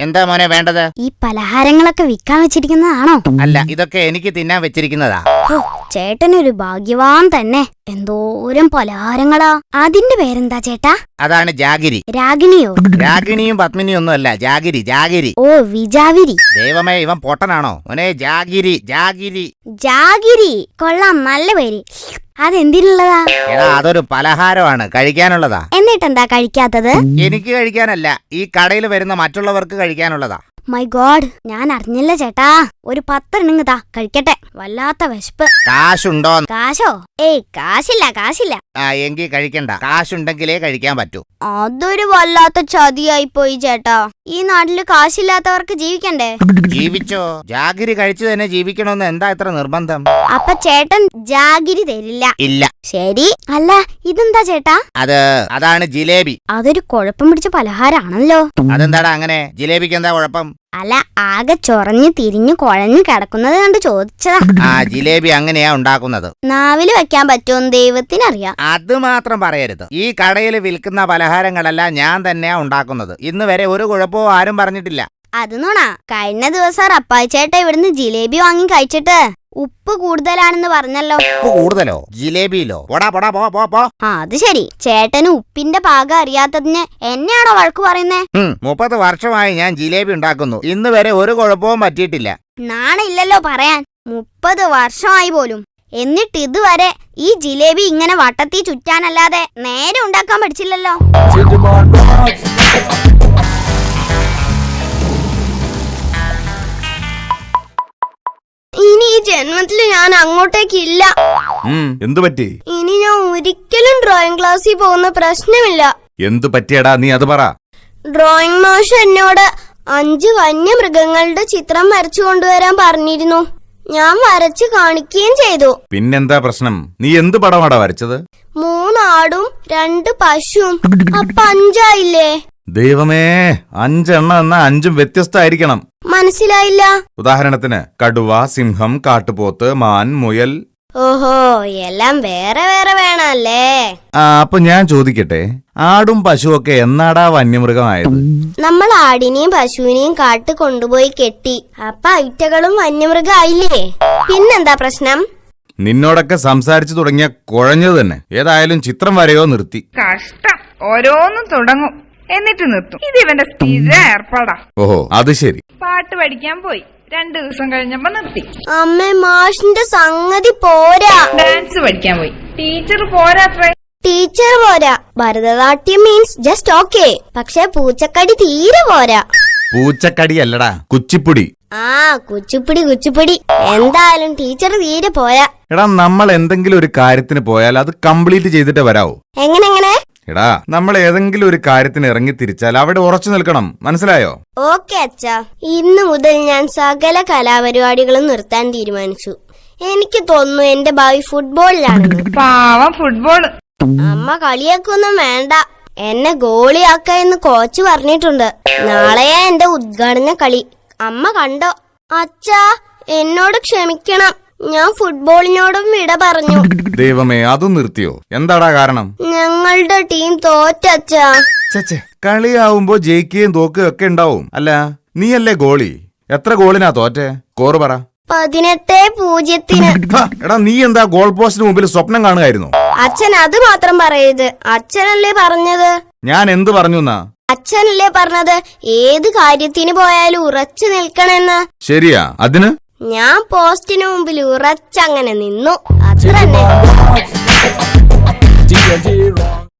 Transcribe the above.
എന്താ മോനെ വേണ്ടത്? ഈ പലഹാരങ്ങളൊക്കെ വിൽക്കാൻ വെച്ചിരിക്കുന്നതാണോ? അല്ല, ഇതൊക്കെ എനിക്ക് തിന്നാൻ വെച്ചിരിക്കുന്നതാ. ചേട്ടനൊരു ഭാഗ്യവാൻ തന്നെ. എന്തോരം പലഹാരങ്ങളാ. അതിന്റെ പേരെന്താ ചേട്ടാ? അതാണ് ജാഗിരി. രാഗിണിയോ? രാഗിണിയും പത്മിനിയും ഒന്നും അല്ല, ജാഗിരി ജാഗിരി. ഓ, വിജാവിരി. ദൈവമേ, ഇവൻ പൊട്ടനാണോ? മോനെ, ജാഗിരി ജാഗിരി. ജാഗിരി കൊള്ളാം, നല്ല പേര്. അതെന്തിനുള്ളതാ? എടാ, അതൊരു പലഹാരമാണ്, കഴിക്കാനുള്ളതാ. എന്നിട്ടെന്താ കഴിക്കാത്തത്? എനിക്ക് കഴിക്കാനല്ല, ഈ കടയിൽ വരുന്ന മറ്റുള്ളവർക്ക് കഴിക്കാനുള്ളതാ. മൈ ഗോഡ്, ഞാൻ അറിഞ്ഞില്ല ചേട്ടാ. ഒരു 10 എണ്ണം താ, കഴിക്കട്ടെ. വല്ലാത്ത വിശപ്പ്. കാശുണ്ടോ? കാശോ? ഏയ്, കാശില്ല. എങ്കിൽ കഴിക്കണ്ട. കാശുണ്ടെങ്കിലേ കഴിക്കാൻ പറ്റൂ. അതൊരു വല്ലാത്ത ചതിയായി പോയി ചേട്ടാ. ഈ നാട്ടില് കാശില്ലാത്തവർക്ക് ജീവിക്കണ്ടേ? ജീവിച്ചോ. ജാഗിരി കഴിച്ചു തന്നെ ജീവിക്കണമെന്ന് എന്താ ഇത്ര നിർബന്ധം? അപ്പൊ ചേട്ടൻ ജാഗിരി തരില്ല? ഇല്ല. ശരി. അല്ല, ഇതെന്താ ചേട്ടാ? അതാണ് ജിലേബി. അതൊരു കുഴപ്പം പിടിച്ച പലഹാരാണല്ലോ. അതെന്താടാ അങ്ങനെ? ജിലേബിക്ക് എന്താ കുഴപ്പം? അല്ല, ആകെ ചൊറഞ്ഞു തിരിഞ്ഞു കുഴഞ്ഞു കിടക്കുന്നത് കണ്ട് ചോദിച്ചതാ. ജിലേബി അങ്ങനെയാ ഉണ്ടാക്കുന്നത്. നാവില് വെക്കാൻ പറ്റുമെന്ന് ദൈവത്തിനറിയാം. അത് മാത്രം പറയരുത്. ഈ കടയിൽ വിൽക്കുന്ന പലഹാരങ്ങളെല്ലാം ഞാൻ തന്നെയാ ഉണ്ടാക്കുന്നത്. ഇന്ന് വരെ ഒരു കുഴപ്പവും ആരും പറഞ്ഞിട്ടില്ല. അത് നോണാ. കഴിഞ്ഞ ദിവസം റപ്പായി ചേട്ട ഇവിടുന്ന് ജിലേബി വാങ്ങി കഴിച്ചിട്ട് ഉപ്പ് കൂടുതലാണെന്ന് പറഞ്ഞല്ലോ. ഉപ്പ് കൂടുതലോ? ജിലേബിയിലോ? അത് ശരി. ചേട്ടന് ഉപ്പിന്റെ പാകം അറിയാത്തതിന് എന്നെയാണോ വഴക്ക് പറയുന്നേ? 30 വർഷമായി ഞാൻ ജിലേബി ഉണ്ടാക്കുന്നു. ഇന്ന് വരെ ഒരു കുഴപ്പവും പറ്റിയിട്ടില്ല. നാണില്ലല്ലോ പറയാൻ. 30 വർഷമായി പോലും. എന്നിട്ട് ഇതുവരെ ഈ ജിലേബി ഇങ്ങനെ വട്ടത്തി ചുറ്റാനല്ലാതെ നേരെ ഉണ്ടാക്കാൻ പഠിച്ചില്ലല്ലോ. ഇനി ഈ ജന്മത്തില് ഞാൻ അങ്ങോട്ടേക്കില്ല. എന്തു പറ്റി? ഇനി ഞാൻ ഒരിക്കലും ഡ്രോയിങ് ക്ലാസ്സിൽ പോകുന്ന പ്രശ്നമില്ല. എന്തു പറ്റിയടാ, നീ അത് പറ. ഡ്രോയിങ് മാഷ് എന്നോട് 5 വന്യമൃഗങ്ങളുടെ ചിത്രം വരച്ചു കൊണ്ടുവരാൻ പറഞ്ഞിരുന്നു. ഞാൻ വരച്ചു കാണിക്കുകയും ചെയ്തു. പിന്നെന്താ പ്രശ്നം? നീ എന്ത് പടമാടാ വരച്ചത്? 3 ആടും 2 പശുവും. അപ്പൊ 5 ആയില്ലേ? ദൈവമേ, 5 എണ്ണം എന്നാ 5ഉം വ്യത്യസ്തമായിരിക്കണം. മനസ്സിലായില്ല. ഉദാഹരണത്തിന് കടുവ, സിംഹം, കാട്ടുപോത്ത്, മാൻ, മുയൽ. ഓഹോ, എല്ലാം വേറെ വേറെ വേണല്ലേ? അപ്പൊ ഞാൻ ചോദിക്കട്ടെ, ആടും പശുവൊക്കെ എന്നാടാ വന്യമൃഗമായത്? നമ്മൾ ആടിനെയും പശുവിനെയും കാട്ട് കൊണ്ടുപോയി കെട്ടി. അപ്പൊ ഐറ്റകളും വന്യമൃഗമായില്ലേ? പിന്നെന്താ പ്രശ്നം? നിന്നോടൊക്കെ സംസാരിച്ചു തുടങ്ങിയ കുഴഞ്ഞത് തന്നെ. ഏതായാലും ചിത്രം വരെയോ നിർത്തി. കഷ്ടം. ഓരോന്നും തുടങ്ങും എന്നിട്ട് നിർത്തും. ഇത് ഇവന്റെ സ്ഥിര ഏർപ്പാടാ. ഓഹോ, അത് ശരി. പാട്ട് പഠിക്കാൻ പോയി, 2 ദിവസം കഴിഞ്ഞപ്പോ നിർത്തി. അമ്മേ, മാഷിന്റെ സംഗതി പോരാ. ഡാൻസ് പഠിക്കാൻ പോയി, ടീച്ചർ പോരാത്രേ. ടീച്ചർ പോരാ. Bharatanatyam means just okay. പക്ഷെ പൂച്ചക്കടി തീരെ പോരാ. പൂച്ചക്കടി അല്ലടാ, കുച്ചിപ്പുടി. കുച്ചിപ്പുടി. എന്തായാലും ടീച്ചർ തീരെ പോരാ. എടാ, നമ്മൾ എന്തെങ്കിലും ഒരു കാര്യത്തിന് പോയാൽ അത് കംപ്ലീറ്റ് ചെയ്തിട്ടേ വരാവൂ. എങ്ങനെ? എടാ, നമ്മൾ ഏതെങ്കിലും ഒരു കാര്യത്തിന് ഇറങ്ങി തിരിച്ചാൽ അവിടെ ഉറച്ചു നിൽക്കണം. മനസ്സിലായോ? ഓക്കെ അച്ഛാ. ഇന്നു മുതൽ ഞാൻ സകല കലാപരിപാടികളും നിർത്താൻ തീരുമാനിച്ചു. എനിക്ക് തോന്നുന്നു എന്റെ ഭാവി ഫുട്ബോളിലാണ്. പാവം ഫുട്ബോൾ. അമ്മ കളിയാക്കൊന്നും വേണ്ട. എന്നെ ഗോളിയാക്ക എന്ന് കോച്ച് പറഞ്ഞിട്ടുണ്ട്. നാളെയാ എന്റെ ഉദ്ഘാടന കളി. അമ്മ കണ്ടോ? അച്ഛാ, എന്നോട് ക്ഷമിക്കണം. ഞാൻ ഫുട്ബോളിനോടും വിട പറഞ്ഞു. ദൈവമേ, അതും നിർത്തിയോ? എന്താടാ കാരണം? ഞങ്ങളുടെ ടീം തോറ്റച്ചാ. കളിയാവുമ്പോ ജയിക്കുകയും തോക്കുകയും ഒക്കെ ഉണ്ടാവും. അല്ല, നീയല്ലേ ഗോളി. എത്ര ഗോളിനാ തോറ്റെ? സ്കോർ പറ. 18-0. എടാ, നീ എന്താ ഗോൾ പോസ്റ്റിന് മുമ്പിൽ സ്വപ്നം കാണുകയായിരുന്നു? അച്ഛൻ അത് മാത്രം പറയരുത്. അച്ഛനല്ലേ പറഞ്ഞത്? ഞാൻ എന്ത് പറഞ്ഞു എന്നാ? അച്ഛനല്ലേ പറഞ്ഞത് ഏത് കാര്യത്തിന് പോയാലും ഉറച്ചു നിൽക്കണെന്ന്. ശരിയാ, അതിന് ഞാൻ പോസ്റ്റിന് മുമ്പിൽ ഉറച്ചങ്ങനെ നിന്നു. അത്ര തന്നെ.